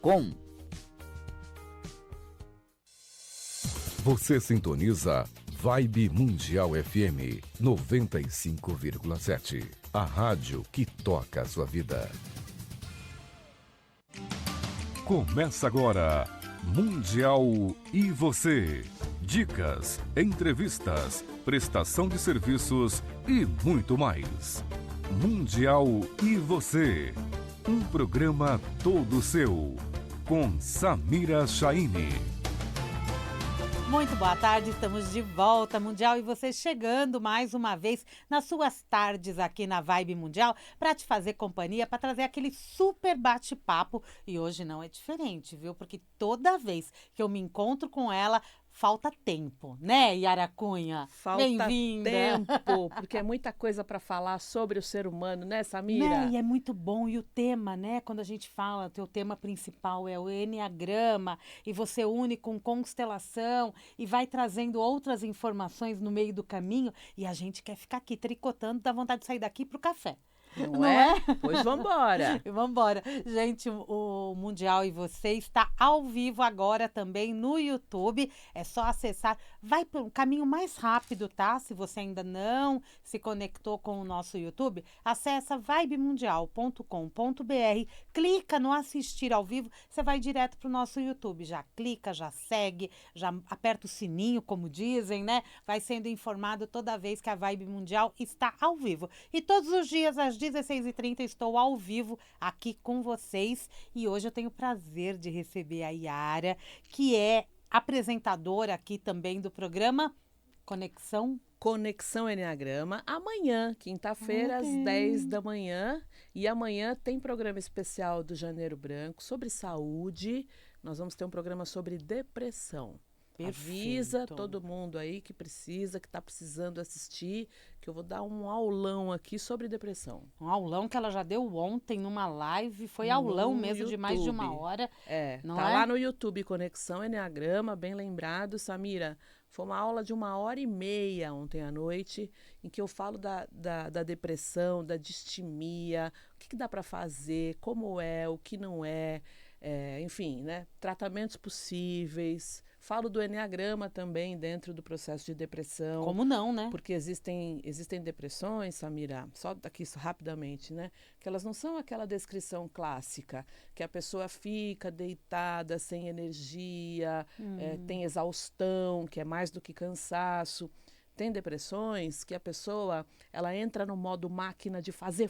www.radiocultura.com. Você sintoniza Vibe Mundial FM 95,7. A rádio que toca a sua vida. Começa agora Mundial e você. Dicas, entrevistas, prestação de serviços e muito mais. Mundial e você. Um programa todo seu. Com Samira Chaine. Muito boa tarde, estamos de volta, Mundial, e você chegando mais uma vez nas suas tardes aqui na Vibe Mundial para te fazer companhia, para trazer aquele super bate-papo. E hoje não é diferente, viu? Porque toda vez que eu me encontro com ela, falta tempo, né, Yara Cunha? Falta Bem-vinda. tempo, porque é muita coisa para falar sobre o ser humano, né, Samira? Né? E é muito bom. E o tema, né? Quando a gente fala, teu tema principal é o Eneagrama, e você une com constelação e vai trazendo outras informações no meio do caminho, e a gente quer ficar aqui tricotando, dá vontade de sair daqui pro café. Não é? Pois vambora. Vambora. Gente, o Mundial e você está ao vivo agora também no YouTube. É só acessar. Vai para o caminho mais rápido, tá? Se você ainda não se conectou com o nosso YouTube, acessa vibemundial.com.br, clica no assistir ao vivo, você vai direto para o nosso YouTube. Já clica, já segue, já aperta o sininho, como dizem, né? Vai sendo informado toda vez que a Vibe Mundial está ao vivo. E todos os dias, às 16h30, estou ao vivo aqui com vocês, e hoje eu tenho o prazer de receber a Yara, que é apresentadora aqui também do programa Conexão Eneagrama, amanhã, quinta-feira, às 10 da manhã, e amanhã tem programa especial do Janeiro Branco sobre saúde. Nós vamos ter um programa sobre depressão. Avisa Perfeito. todo mundo aí que precisa, que está precisando assistir, que eu vou dar um aulão aqui sobre depressão. Um aulão que ela já deu ontem numa live, foi aulão No mesmo de mais de uma YouTube. hora. Não Tá é? lá no YouTube, Conexão Eneagrama, bem lembrado, Samira. Foi uma aula de 1h30 ontem à noite, em que eu falo da depressão, da distimia, o que dá para fazer, como é, o que não é, enfim, né? Tratamentos possíveis. Falo do Eneagrama também dentro do processo de depressão. Como não, né? Porque existem depressões, Samira, só daqui rapidamente, né? Que elas não são aquela descrição clássica, que a pessoa fica deitada, sem energia, tem exaustão, que é mais do que cansaço. Tem depressões que a pessoa, ela entra no modo máquina de fazer,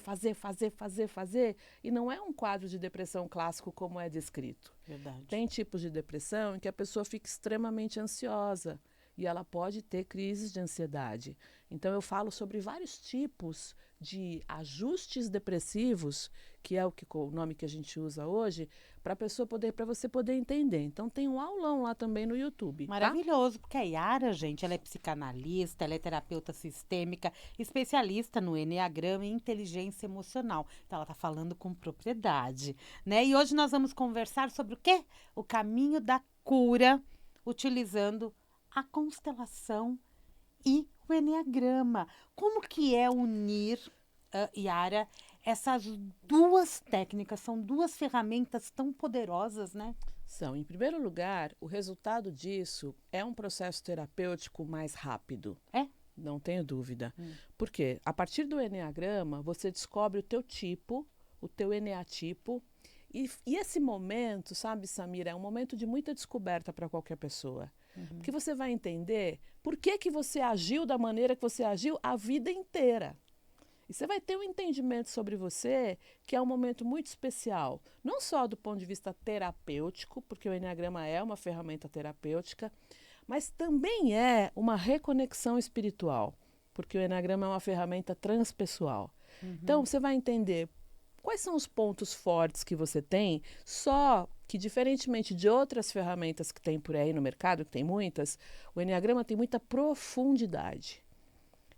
e não é um quadro de depressão clássico como é descrito. Verdade. Tem tipos de depressão em que a pessoa fica extremamente ansiosa e ela pode ter crises de ansiedade. Então eu falo sobre vários tipos de ajustes depressivos, que é o nome que a gente usa hoje, para você poder entender. Então tem um aulão lá também no YouTube. Maravilhoso, porque a Yara, gente, ela é psicanalista, ela é terapeuta sistêmica, especialista no Eneagrama e inteligência emocional. Então ela está falando com propriedade, né? E hoje nós vamos conversar sobre o quê? O caminho da cura, utilizando a constelação e o Eneagrama. Como que é unir, Yara, essas duas técnicas? São duas ferramentas tão poderosas, né? São, em primeiro lugar, o resultado disso é um processo terapêutico mais rápido. É? Não tenho dúvida. Porque a partir do Eneagrama, você descobre o teu tipo, o teu eneatipo. E esse momento, sabe, Samira, é um momento de muita descoberta para qualquer pessoa. Porque você vai entender por que você agiu da maneira que você agiu a vida inteira. E você vai ter um entendimento sobre você que é um momento muito especial, não só do ponto de vista terapêutico, porque o Eneagrama é uma ferramenta terapêutica, mas também é uma reconexão espiritual, porque o Eneagrama é uma ferramenta transpessoal. Então, você vai entender quais são os pontos fortes que você tem, só que, diferentemente de outras ferramentas que tem por aí no mercado, que tem muitas, o Eneagrama tem muita profundidade.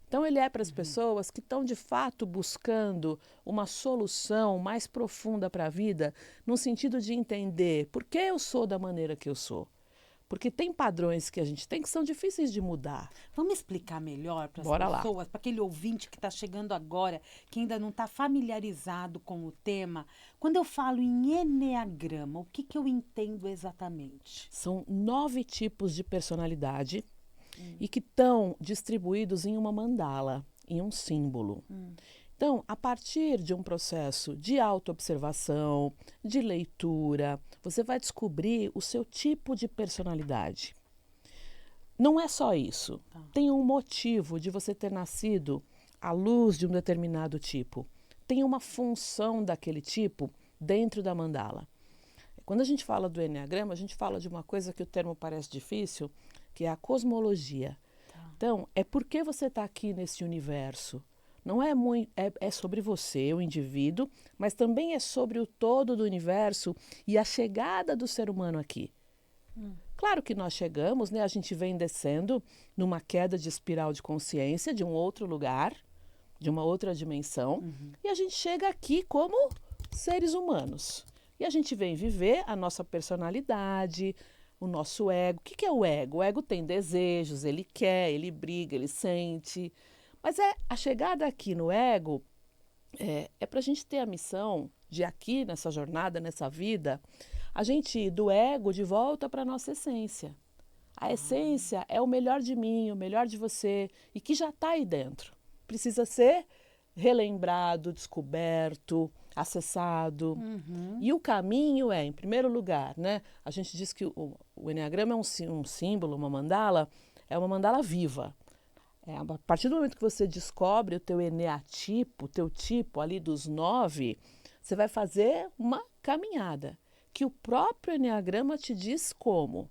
Então, ele é para as pessoas que estão, de fato, buscando uma solução mais profunda para a vida, no sentido de entender por que eu sou da maneira que eu sou. Porque tem padrões que a gente tem que são difíceis de mudar. Vamos explicar melhor para as Bora lá. pessoas, para aquele ouvinte que está chegando agora, que ainda não está familiarizado com o tema. Quando eu falo em eneagrama, o que eu entendo exatamente? São 9 tipos de personalidade e que estão distribuídos em uma mandala, em um símbolo. Então, a partir de um processo de autoobservação, de leitura, você vai descobrir o seu tipo de personalidade. Não é só isso. Tem um motivo de você ter nascido à luz de um determinado tipo. Tem uma função daquele tipo dentro da mandala. Quando a gente fala do eneagrama, a gente fala de uma coisa que o termo parece difícil, que é a cosmologia. Então, é por que você está aqui nesse universo. Não é muito, é sobre você, o indivíduo, mas também é sobre o todo do universo e a chegada do ser humano aqui. Claro que nós chegamos, né? A gente vem descendo numa queda de espiral de consciência de um outro lugar, de uma outra dimensão, e a gente chega aqui como seres humanos. E a gente vem viver a nossa personalidade, o nosso ego. O que é o ego? O ego tem desejos, ele quer, ele briga, ele sente. Mas a chegada aqui no ego é para a gente ter a missão de aqui, nessa jornada, nessa vida, a gente ir do ego de volta para a nossa essência. A essência é o melhor de mim, o melhor de você, e que já está aí dentro. Precisa ser relembrado, descoberto, acessado. E o caminho é, em primeiro lugar, né? A gente diz que o eneagrama é um símbolo, uma mandala, é uma mandala viva. A partir do momento que você descobre o teu eneatipo, o teu tipo ali dos 9, você vai fazer uma caminhada, que o próprio eneagrama te diz como.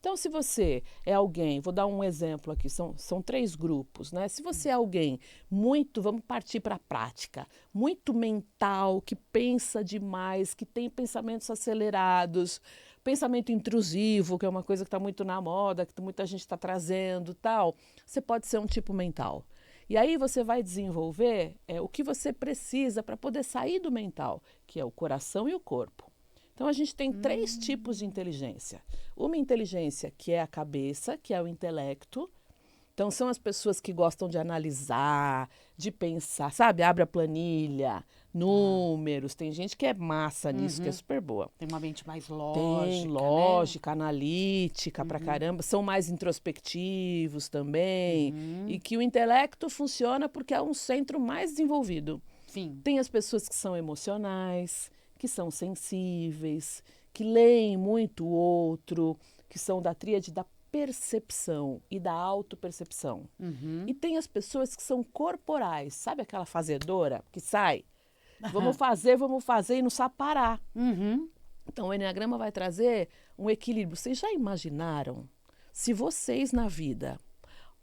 Então, se você é alguém, vou dar um exemplo aqui, são 3 grupos, né? Se você é alguém muito, vamos partir para a prática, muito mental, que pensa demais, que tem pensamentos acelerados, pensamento intrusivo, que é uma coisa que está muito na moda, que muita gente está trazendo, tal, você pode ser um tipo mental. E aí você vai desenvolver o que você precisa para poder sair do mental, que é o coração e o corpo. Então, a gente tem 3 tipos de inteligência. Uma inteligência que é a cabeça, que é o intelecto. Então, são as pessoas que gostam de analisar, de pensar, sabe? Abre a planilha, números. Tem gente que é massa nisso, que é super boa. Tem uma mente mais lógica, Tem lógica, analítica pra caramba. São mais introspectivos também. E que o intelecto funciona porque é um centro mais desenvolvido. Sim. Tem as pessoas que são emocionais, que são sensíveis, que leem muito o outro, que são da tríade da percepção e da autopercepção. E tem as pessoas que são corporais, sabe aquela fazedora que sai? Vamos fazer e não sabe parar. Então o eneagrama vai trazer um equilíbrio. Vocês já imaginaram se vocês na vida,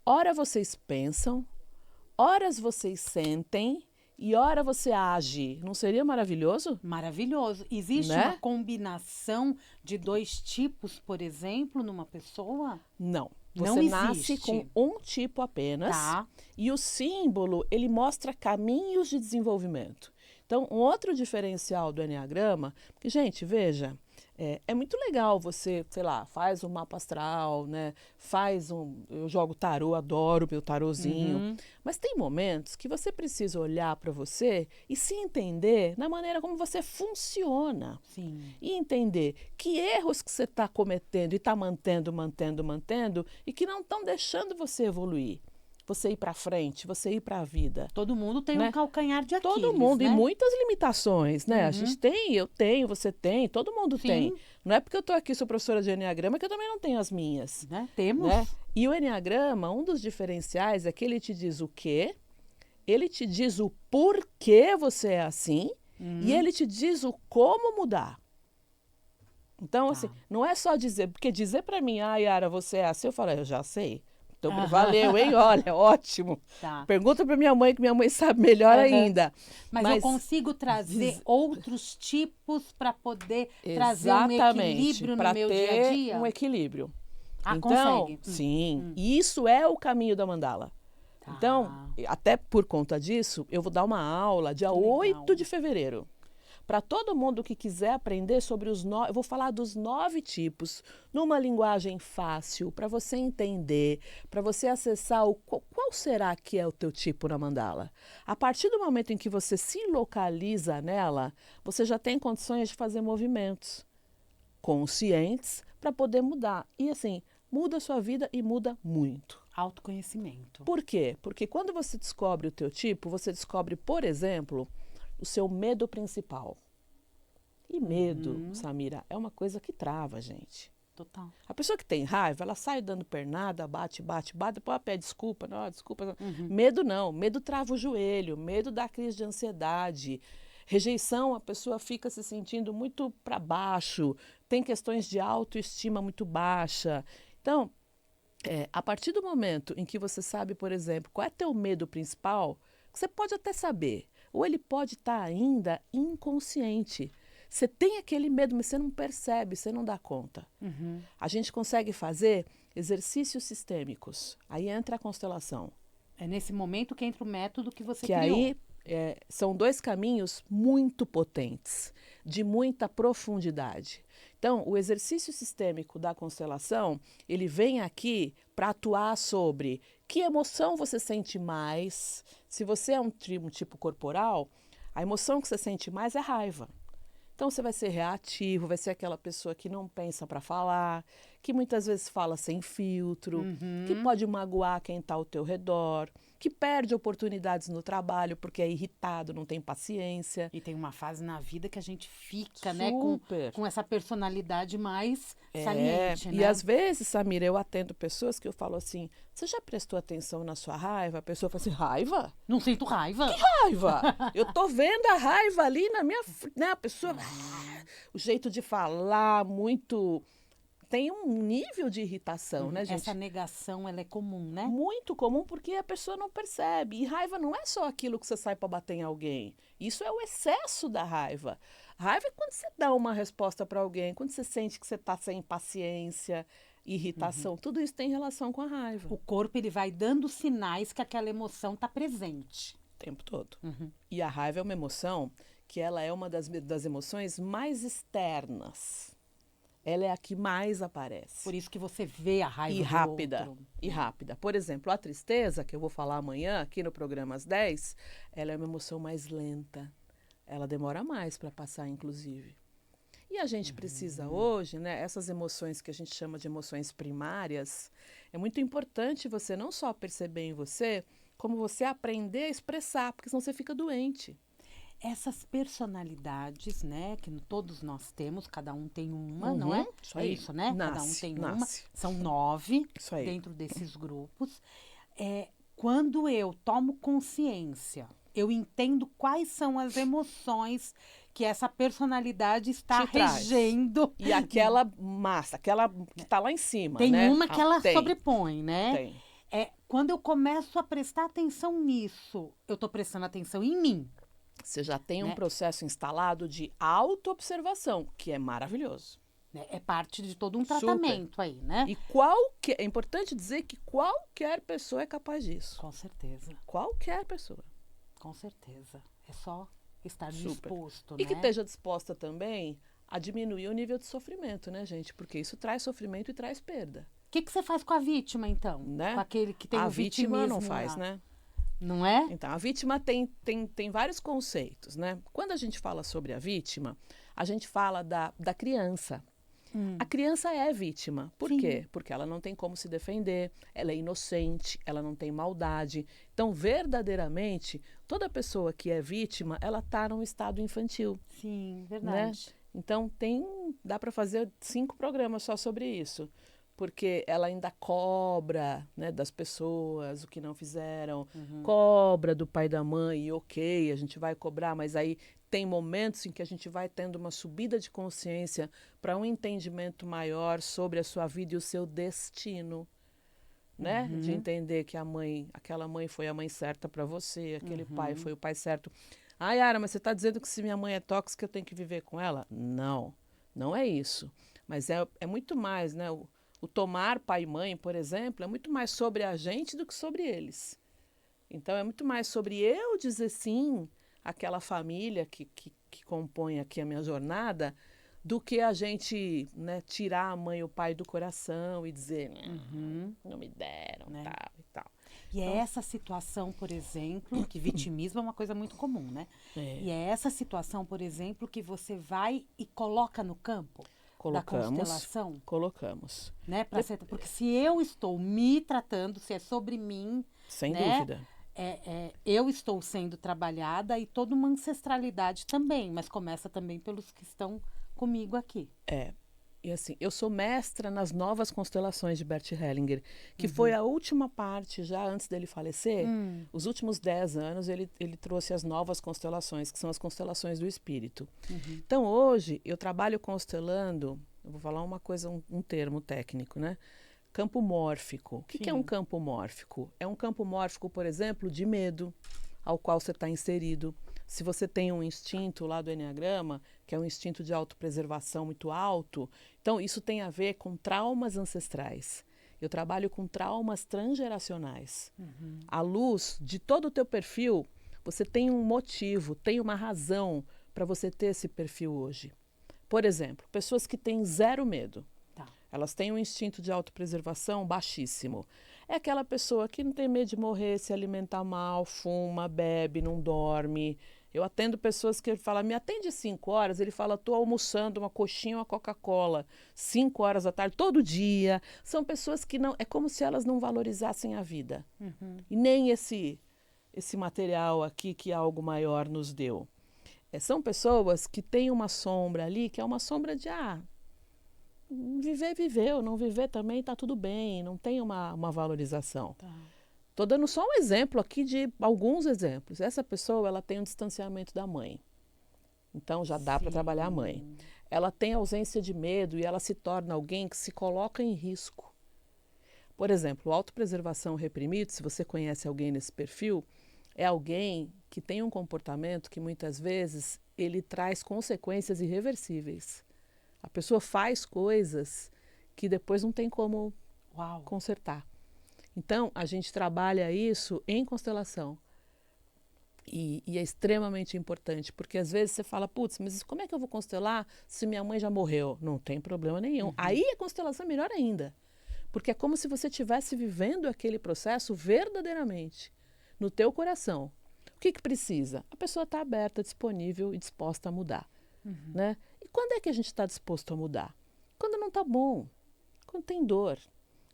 ora vocês pensam, horas vocês sentem e ora você age, não seria maravilhoso? Maravilhoso. Existe Né? uma combinação de 2 tipos, por exemplo, numa pessoa? Não. Não Você nasce existe. com um tipo apenas. Tá. E o símbolo, ele mostra caminhos de desenvolvimento. Então, um outro diferencial do eneagrama, porque, gente, veja, é muito legal você, sei lá, faz um mapa astral, né? Eu jogo tarô, adoro meu tarozinho. Mas tem momentos que você precisa olhar para você e se entender na maneira como você funciona. Sim. E entender que erros que você está cometendo e está mantendo, e que não estão deixando você evoluir. Você ir para frente, você ir para a vida. Todo mundo tem Né? um calcanhar de Aquiles, Todo mundo, né? e muitas limitações, né? A gente tem, eu tenho, você tem, todo mundo Sim. tem. Não é porque eu estou aqui, sou professora de eneagrama, que eu também não tenho as minhas. Né? Temos. Né? E o eneagrama, um dos diferenciais é que ele te diz o quê, ele te diz o porquê você é assim, e ele te diz o como mudar. Então, assim, não é só dizer, porque dizer para mim, Yara, você é assim, eu falo, eu já sei. Então, valeu, hein? Olha, ótimo. Tá. Pergunta para minha mãe, que minha mãe sabe melhor ainda. Mas eu consigo trazer outros tipos para poder trazer um equilíbrio no meu dia a dia? Um equilíbrio. Ah, então, consegue? Sim. E isso é o caminho da mandala. Tá. Então, até por conta disso, eu vou dar uma aula dia 8 de fevereiro. para todo mundo que quiser aprender sobre os 9, eu vou falar dos 9 tipos, numa linguagem fácil, para você entender, para você acessar qual será que é o teu tipo na mandala. A partir do momento em que você se localiza nela, você já tem condições de fazer movimentos conscientes para poder mudar. E assim, muda a sua vida e muda muito. Autoconhecimento. Por quê? Porque quando você descobre o teu tipo, você descobre, por exemplo, o seu medo principal. E medo, Samira, é uma coisa que trava a gente. Total. A pessoa que tem raiva, ela sai dando pernada, bate, depois ela pede desculpa, não, desculpa. Medo não, medo trava o joelho, medo dá crise de ansiedade. Rejeição, a pessoa fica se sentindo muito para baixo, tem questões de autoestima muito baixa. Então, a partir do momento em que você sabe, por exemplo, qual é teu medo principal, você pode até saber, ou ele pode estar ainda inconsciente. Você tem aquele medo, mas você não percebe, você não dá conta. A gente consegue fazer exercícios sistêmicos. Aí entra a constelação. É nesse momento que entra o método que você Que criou. aí são 2 caminhos muito potentes, de muita profundidade. Então, o exercício sistêmico da constelação, ele vem aqui para atuar sobre que emoção você sente mais. Se você é um tipo corporal, a emoção que você sente mais é raiva. Então, você vai ser reativo, vai ser aquela pessoa que não pensa para falar, que muitas vezes fala sem filtro, que pode magoar quem está ao teu redor, que perde oportunidades no trabalho porque é irritado, não tem paciência. E tem uma fase na vida que a gente fica, Super. né, com essa personalidade mais saliente, E né? às vezes, Samira, eu atendo pessoas que eu falo assim, você já prestou atenção na sua raiva? A pessoa fala assim, raiva? Não sinto raiva. Raiva! Eu tô vendo a raiva ali na minha... Né? A pessoa... O jeito de falar muito... Tem um nível de irritação, né, gente? Essa negação, ela é comum, né? Muito comum porque a pessoa não percebe. E raiva não é só aquilo que você sai para bater em alguém. Isso é o excesso da raiva. Raiva é quando você dá uma resposta para alguém, quando você sente que você está sem paciência, irritação. Tudo isso tem relação com a raiva. O corpo, ele vai dando sinais que aquela emoção está presente. O tempo todo. E a raiva é uma emoção que ela é uma das emoções mais externas. Ela é a que mais aparece. Por isso que você vê a raiva E do rápida. outro. E rápida. Por exemplo, a tristeza, que eu vou falar amanhã aqui no programa às 10, ela é uma emoção mais lenta. Ela demora mais para passar, inclusive. E a gente precisa hoje, né, essas emoções que a gente chama de emoções primárias, é muito importante você não só perceber em você, como você aprender a expressar, porque senão você fica doente. Essas personalidades, né, que todos nós temos, cada um tem uma, não é? Isso É aí. isso, né? Cada um Nasce, tem nasce. uma. São 9 Isso aí. dentro desses grupos. Quando eu tomo consciência, eu entendo quais são as emoções que essa personalidade está Te traz. regendo. E aquela massa, aquela que está lá em cima, Tem né? uma que ela tem, sobrepõe, né? Tem. Quando eu começo a prestar atenção nisso, eu estou prestando atenção em mim. Você já tem um Né? processo instalado de autoobservação, que é maravilhoso. Né? É parte de todo um Super. tratamento aí, né? E é importante dizer que qualquer pessoa é capaz disso. Com certeza, Qualquer pessoa. com certeza. É só estar Super. disposto, E né? que esteja disposta também a diminuir o nível de sofrimento, né, gente? Porque isso traz sofrimento e traz perda. O que você faz com a vítima, então? Né? Com aquele que tem A o vítima vitimismo não faz, lá. né? Não é? Então, a vítima tem vários conceitos, né? Quando a gente fala sobre a vítima, a gente fala da criança. A criança é vítima. Por Sim. quê? Porque ela não tem como se defender, ela é inocente, ela não tem maldade. Então, verdadeiramente, toda pessoa que é vítima, ela está num estado infantil. Sim, verdade. Então, dá para fazer 5 programas só sobre isso. Porque ela ainda cobra, né, das pessoas o que não fizeram, cobra do pai e da mãe, e ok, a gente vai cobrar, mas aí tem momentos em que a gente vai tendo uma subida de consciência para um entendimento maior sobre a sua vida e o seu destino, né? De entender que aquela mãe foi a mãe certa para você, aquele pai foi o pai certo. Ah, Yara, mas você está dizendo que se minha mãe é tóxica, eu tenho que viver com ela? Não, não é isso. Mas é muito mais, né? O tomar pai e mãe, por exemplo, é muito mais sobre a gente do que sobre eles. Então, é muito mais sobre eu dizer sim aquela família que compõe aqui a minha jornada, do que a gente, né, tirar a mãe e o pai do coração e dizer, não me deram, Né? tal e tal. E é essa situação, por exemplo, que vitimismo é uma coisa muito comum, né? É. E é essa situação, por exemplo, que você vai e coloca no campo da constelação, Colocamos. né? Porque se eu estou me tratando, se é sobre mim, Sem né? dúvida. Eu estou sendo trabalhada e toda uma ancestralidade também, mas começa também pelos que estão comigo aqui. E assim, eu sou mestra nas novas constelações de Bert Hellinger, que foi a última parte, já antes dele falecer, os últimos 10 anos, ele trouxe as novas constelações, que são as constelações do espírito. Então, hoje, eu trabalho constelando, eu vou falar uma coisa, um termo técnico, né? Campo mórfico. O que é um campo mórfico? É um campo mórfico, por exemplo, de medo, ao qual você está inserido. Se você tem um instinto lá do Eneagrama, que é um instinto de autopreservação muito alto, então isso tem a ver com traumas ancestrais. Eu trabalho com traumas transgeracionais. À luz de todo o teu perfil, você tem um motivo, tem uma razão para você ter esse perfil hoje. Por exemplo, pessoas que têm zero medo. Elas têm um instinto de autopreservação baixíssimo. É aquela pessoa que não tem medo de morrer, se alimentar mal, fuma, bebe, não dorme. Eu atendo pessoas que falam, me atende 5 horas. Ele fala, estou almoçando uma coxinha, uma Coca-Cola, 5 horas da tarde, todo dia. São pessoas que não... É como se elas não valorizassem a vida. E nem esse material aqui que algo maior nos deu. São pessoas que têm uma sombra ali, que é uma sombra de... viver, viveu, não viver também está tudo bem, não tem uma valorização. Estou dando só um exemplo aqui de alguns exemplos. Essa pessoa, ela tem um distanciamento da mãe. Então, já dá para trabalhar a mãe. Ela tem ausência de medo e ela se torna alguém que se coloca em risco. Por exemplo, autopreservação reprimido, se você conhece alguém nesse perfil, é alguém que tem um comportamento que muitas vezes ele traz consequências irreversíveis. A pessoa faz coisas que depois não tem como consertar. Então, a gente trabalha isso em constelação. E é extremamente importante, porque às vezes você fala, putz, mas como é que eu vou constelar se minha mãe já morreu? Não tem problema nenhum. Aí a constelação é melhor ainda, porque é como se você estivesse vivendo aquele processo verdadeiramente, no teu coração. O que precisa? A pessoa está aberta, disponível e disposta a mudar. Né? E quando é que a gente está disposto a mudar? Quando não está bom, quando tem dor.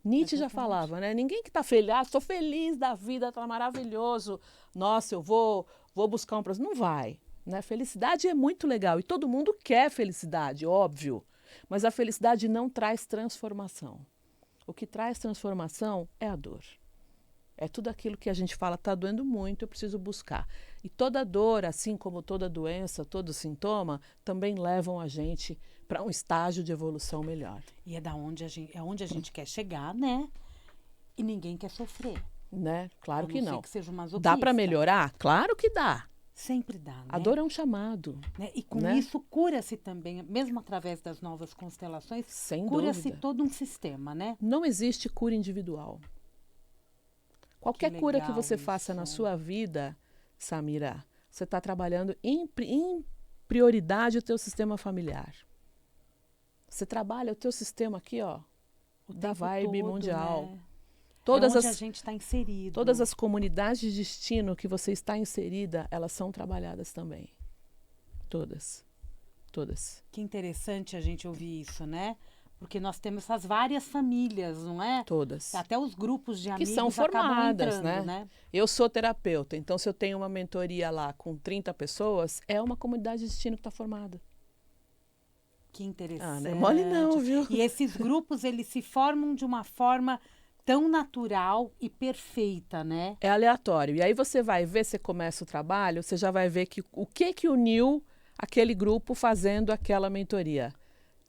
Nietzsche já falava, né? Ninguém que está feliz, estou feliz da vida, está maravilhoso. Nossa, eu vou buscar um processo. Não vai. Né? Felicidade é muito legal e todo mundo quer felicidade, óbvio. Mas a felicidade não traz transformação. O que traz transformação é a dor. É tudo aquilo que a gente fala, está doendo muito, eu preciso buscar. E toda dor, assim como toda doença, todo sintoma, também levam a gente para um estágio de evolução melhor. E onde a gente quer chegar, né? E ninguém quer sofrer. Né? Claro que não. Que seja masoquista. Dá para melhorar? Claro que dá. Sempre dá, né? A dor é um chamado. Né? E com né? isso cura-se também, mesmo através das novas constelações, Sem cura-se dúvida. todo um sistema, né? Não existe cura individual. Qualquer cura que você faça isso. na sua vida, Samira, você está trabalhando em prioridade o teu sistema familiar. Você trabalha o teu sistema aqui, ó, da vibe todo, mundial. Né? Todas onde as, a gente está inserido. Todas as comunidades de destino que você está inserida, elas são trabalhadas também. Todas. Todas. Que interessante a gente ouvir isso, né? Porque nós temos essas várias famílias, não é? Todas. Até os grupos de amigos que são formadas, entrando, né? Eu sou terapeuta, então se eu tenho uma mentoria lá com 30 pessoas, é uma comunidade de destino que está formada. Que interessante. Não é mole não, viu? E esses grupos, eles se formam de uma forma tão natural e perfeita, né? É aleatório. E aí você vai ver, você começa o trabalho, você já vai ver que o que uniu aquele grupo fazendo aquela mentoria.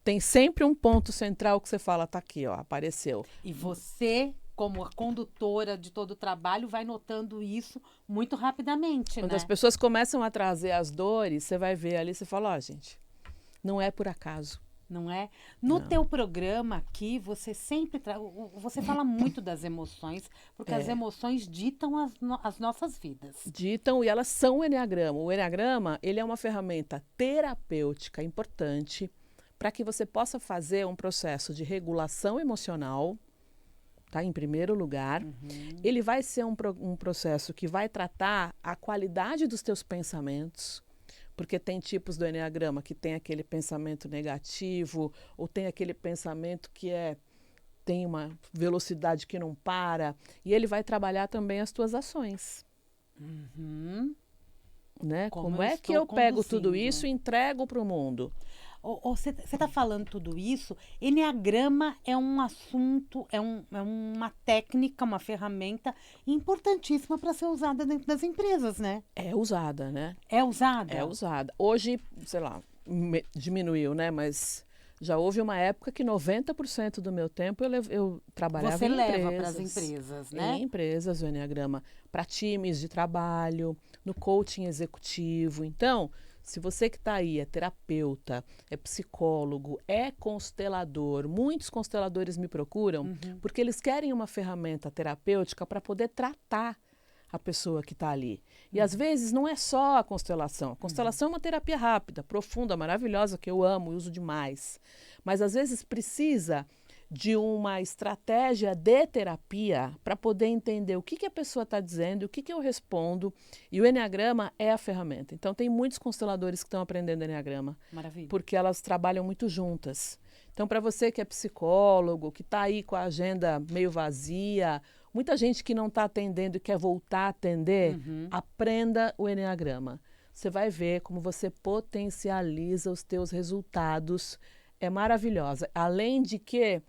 Tem sempre um ponto central que você fala, tá aqui, ó, apareceu. E você, como a condutora de todo o trabalho, vai notando isso muito rapidamente, Quando né? as pessoas começam a trazer as dores, você vai ver ali, você fala, ó, gente, não é por acaso. Não é? No Não. teu programa aqui, você sempre você fala muito das emoções, porque as emoções ditam as nossas vidas. Ditam, e elas são o Eneagrama. O Eneagrama, ele é uma ferramenta terapêutica importante para que você possa fazer um processo de regulação emocional, tá? Em primeiro lugar. Ele vai ser um processo que vai tratar a qualidade dos teus pensamentos, porque tem tipos do Eneagrama que tem aquele pensamento negativo, ou tem aquele pensamento que tem uma velocidade que não para, e ele vai trabalhar também as tuas ações. Né? Como é que eu pego tudo isso e entrego para o mundo? Você está falando tudo isso, Eneagrama é um assunto, é uma técnica, uma ferramenta importantíssima para ser usada dentro das empresas, né? É usada, né? É usada? É usada. Hoje, sei lá, diminuiu, né? Mas já houve uma época que 90% do meu tempo eu trabalhava Você em empresas. leva para as empresas, né? Em empresas, o Eneagrama, para times de trabalho, no coaching executivo. Então, se você que está aí é terapeuta, é psicólogo, é constelador, muitos consteladores me procuram porque eles querem uma ferramenta terapêutica para poder tratar a pessoa que está ali. E às vezes não é só a constelação. A constelação é uma terapia rápida, profunda, maravilhosa, que eu amo e uso demais. Mas às vezes precisa de uma estratégia de terapia para poder entender o que a pessoa está dizendo, o que eu respondo. E o Eneagrama é a ferramenta. Então, tem muitos consteladores que estão aprendendo Eneagrama. Maravilha. Porque elas trabalham muito juntas. Então, para você que é psicólogo, que está aí com a agenda meio vazia, muita gente que não está atendendo e quer voltar a atender, aprenda o Eneagrama. Você vai ver como você potencializa os teus resultados. É maravilhosa. Além de que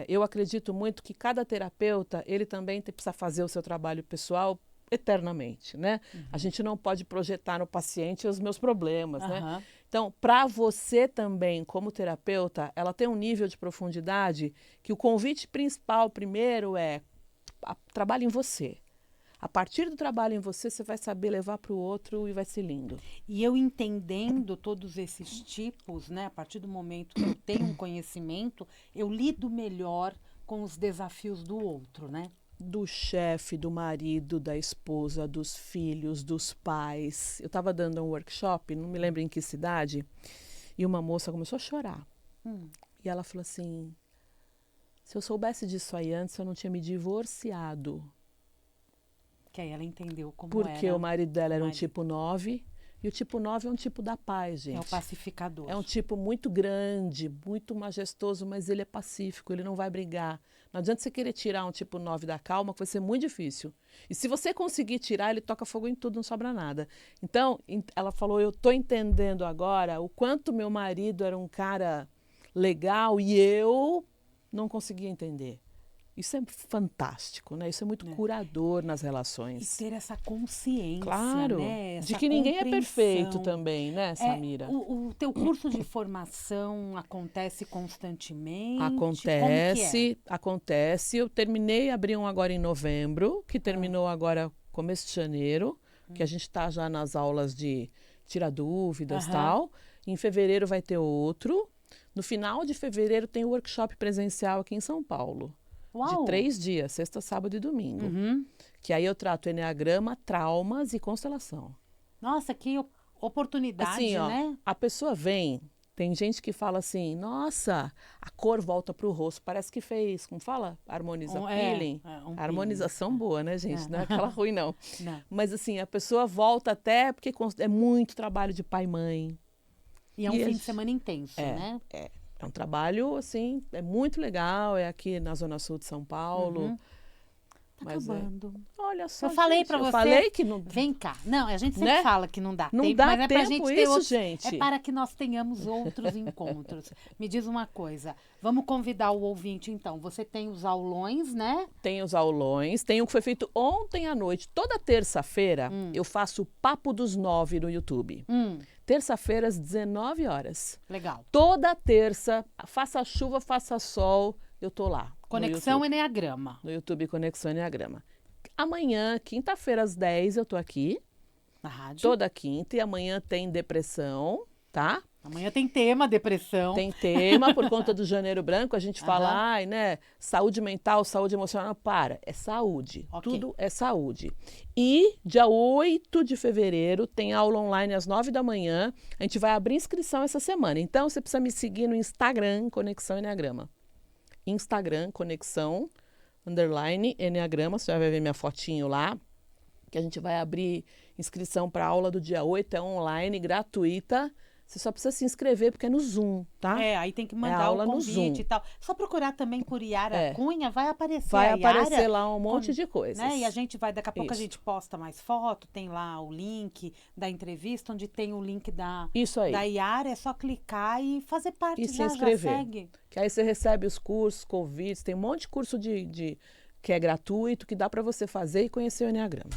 eu acredito muito que cada terapeuta, ele também precisa fazer o seu trabalho pessoal eternamente, né? A gente não pode projetar no paciente os meus problemas, né? Então, para você também, como terapeuta, ela tem um nível de profundidade que o convite principal, primeiro, trabalhe em você. A partir do trabalho em você, você vai saber levar para o outro e vai ser lindo. E eu entendendo todos esses tipos, né? A partir do momento que eu tenho um conhecimento, eu lido melhor com os desafios do outro, né? Do chefe, do marido, da esposa, dos filhos, dos pais. Eu estava dando um workshop, não me lembro em que cidade, e uma moça começou a chorar. E ela falou assim, se eu soubesse disso aí antes, eu não tinha me divorciado. Que aí ela entendeu como Porque era. o marido dela era um tipo 9, e o tipo 9 é um tipo da paz, gente. É o pacificador. É um tipo muito grande, muito majestoso, mas ele é pacífico, ele não vai brigar. Não adianta você querer tirar um tipo 9 da calma, que vai ser muito difícil. E se você conseguir tirar, ele toca fogo em tudo, não sobra nada. Então, ela falou, eu estou entendendo agora o quanto meu marido era um cara legal e eu não conseguia entender. Isso é fantástico, né? Isso é muito curador nas relações. E ter essa consciência, claro, né? Essa de que ninguém é perfeito também, né, Samira? O teu curso de formação acontece constantemente? Acontece. Eu terminei, abri um agora em novembro, que terminou agora começo de janeiro, que a gente está já nas aulas de tirar dúvidas e tal. Em fevereiro vai ter outro. No final de fevereiro tem o workshop presencial aqui em São Paulo. Uau. De 3 dias, sexta, sábado e domingo. Que aí eu trato Eneagrama, traumas e constelação. Nossa, que oportunidade, assim, ó, né? A pessoa vem, tem gente que fala assim, nossa, a cor volta pro rosto, parece que fez, como fala? Peeling. Harmonização boa, né, gente? Não é aquela ruim, não. Mas assim, a pessoa volta até porque é muito trabalho de pai e mãe. E é um fim de semana intenso, né? É um trabalho, assim, é muito legal, é aqui na Zona Sul de São Paulo. Tá acabando. Olha só, eu falei para você. Eu falei que não... Vem cá. Não, a gente sempre fala que não dá tempo, não dá mas é pra tempo gente ter isso, outros, gente. É para que nós tenhamos outros encontros. Me diz uma coisa, vamos convidar o ouvinte, então. Você tem os aulões, né? Tem os aulões, tem um que foi feito ontem à noite. Toda terça-feira eu faço o Papo dos 9 no YouTube. Terça-feira, às 19 horas. Legal. Toda terça, faça chuva, faça sol, eu tô lá. Conexão Eneagrama. No YouTube, Conexão Eneagrama. Amanhã, quinta-feira, às 10, eu tô aqui. Na rádio. Toda quinta. E amanhã tem depressão, tá? Amanhã tem tema, depressão. Tem tema, por conta do Janeiro Branco, a gente fala, ai, né, saúde mental, saúde emocional, é saúde, tudo é saúde. E dia 8 de fevereiro tem aula online às 9 da manhã, a gente vai abrir inscrição essa semana, então você precisa me seguir no Instagram, Conexão Enneagrama. Instagram, Conexão, _Enneagrama, você vai ver minha fotinho lá, que a gente vai abrir inscrição para a aula do dia 8, é online, gratuita. Você só precisa se inscrever porque é no Zoom, tá? Aí tem que mandar o convite e tal. Só procurar também por Yara Cunha, vai aparecer Vai a aparecer Yara, lá um monte de coisas. Né? E a gente vai, daqui a pouco a gente posta mais foto, tem lá o link da entrevista, onde tem o link da Yara, é só clicar e fazer parte, e já, se inscrever. já segue. Que aí você recebe os cursos, convites, tem um monte de curso que é gratuito, que dá para você fazer e conhecer o Enneagrama.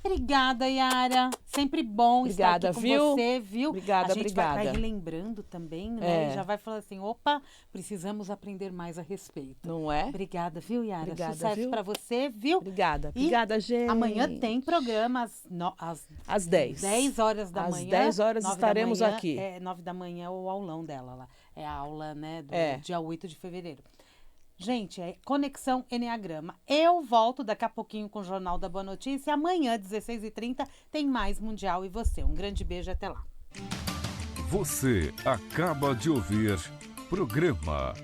Obrigada, Yara. Sempre bom estar aqui com você, viu? Obrigada, a gente vai relembrando também, né? E já vai falando assim, opa, precisamos aprender mais a respeito. Não é? Obrigada, viu, Yara? Obrigada, sucesso para você, viu? Obrigada, gente. Amanhã tem programa às 10. 10 horas da manhã. Às 10 horas estaremos aqui. 9 da manhã o aulão dela lá. É a aula, né, do dia 8 de fevereiro. Gente, é Conexão Enneagrama. Eu volto daqui a pouquinho com o Jornal da Boa Notícia. Amanhã, 16h30, tem mais Mundial e Você. Um grande beijo, até lá. Você acaba de ouvir programa